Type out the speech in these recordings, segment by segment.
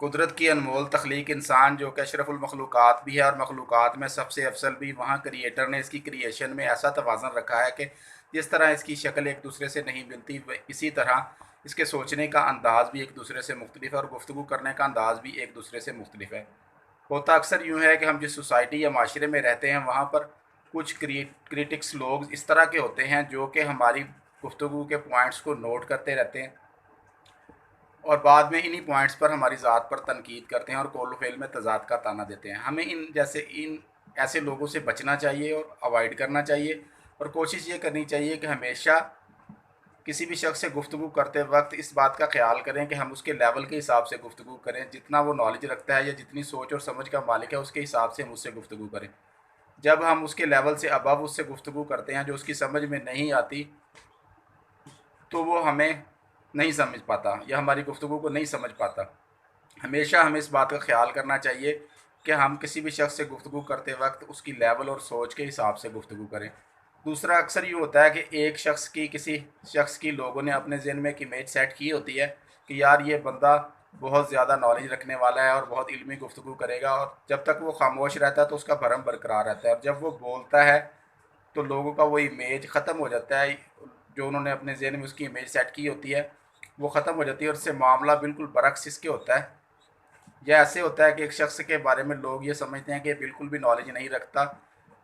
قدرت کی انمول تخلیق انسان جو کہ اشرف المخلوقات بھی ہے اور مخلوقات میں سب سے افضل بھی، وہاں کریٹر نے اس کی کریشن میں ایسا توازن رکھا ہے کہ جس طرح اس کی شکل ایک دوسرے سے نہیں ملتی، اسی طرح اس کے سوچنے کا انداز بھی ایک دوسرے سے مختلف ہے اور گفتگو کرنے کا انداز بھی ایک دوسرے سے مختلف ہے۔ ہوتا اکثر یوں ہے کہ ہم جس سوسائٹی یا معاشرے میں رہتے ہیں وہاں پر کچھ کریٹکس لوگ اس طرح کے ہوتے ہیں جو کہ ہماری گفتگو کے پوائنٹس کو نوٹ کرتے رہتے ہیں اور بعد میں انہی پوائنٹس پر ہماری ذات پر تنقید کرتے ہیں اور قول و فعل میں تضاد کا تانا دیتے ہیں۔ ہمیں ان ایسے لوگوں سے بچنا چاہیے اور اوائڈ کرنا چاہیے، اور کوشش یہ کرنی چاہیے کہ ہمیشہ کسی بھی شخص سے گفتگو کرتے وقت اس بات کا خیال کریں کہ ہم اس کے لیول کے حساب سے گفتگو کریں، جتنا وہ نالج رکھتا ہے یا جتنی سوچ اور سمجھ کا مالک ہے اس کے حساب سے ہم اس سے گفتگو کریں۔ جب ہم اس کے لیول سے ابو اس سے گفتگو کرتے ہیں جو اس کی سمجھ میں نہیں آتی، تو وہ ہمیں نہیں سمجھ پاتا یا ہماری گفتگو کو نہیں سمجھ پاتا۔ ہمیشہ ہمیں اس بات کا خیال کرنا چاہیے کہ ہم کسی بھی شخص سے گفتگو کرتے وقت اس کی لیول اور سوچ کے حساب سے گفتگو کریں۔ دوسرا، اکثر یہ ہوتا ہے کہ ایک شخص کی کسی شخص کی لوگوں نے اپنے ذہن میں ایک امیج سیٹ کی ہوتی ہے کہ یار یہ بندہ بہت زیادہ نالج رکھنے والا ہے اور بہت علمی گفتگو کرے گا، اور جب تک وہ خاموش رہتا ہے تو اس کا بھرم برقرار رہتا ہے، اور جب وہ بولتا ہے تو لوگوں کا وہ امیج ختم ہو جاتا ہے، جو انہوں نے اپنے ذہن میں اس کی امیج سیٹ کی ہوتی ہے وہ ختم ہو جاتی ہے، اور اس سے معاملہ بالکل برعکس اس کے ہوتا ہے۔ یا ایسے ہوتا ہے کہ ایک شخص کے بارے میں لوگ یہ سمجھتے ہیں کہ یہ بالکل بھی نالج نہیں رکھتا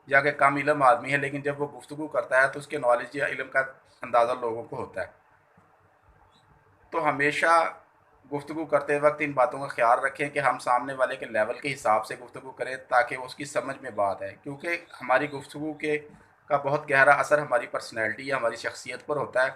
یا کہ کم علم آدمی ہے، لیکن جب وہ گفتگو کرتا ہے تو اس کے نالج یا علم کا اندازہ لوگوں کو ہوتا ہے۔ تو ہمیشہ گفتگو کرتے وقت ان باتوں کا خیال رکھیں کہ ہم سامنے والے کے لیول کے حساب سے گفتگو کریں تاکہ اس کی سمجھ میں بات ہے، کیونکہ ہماری گفتگو کا بہت گہرا اثر ہماری پرسنالٹی یا ہماری شخصیت پر ہوتا ہے۔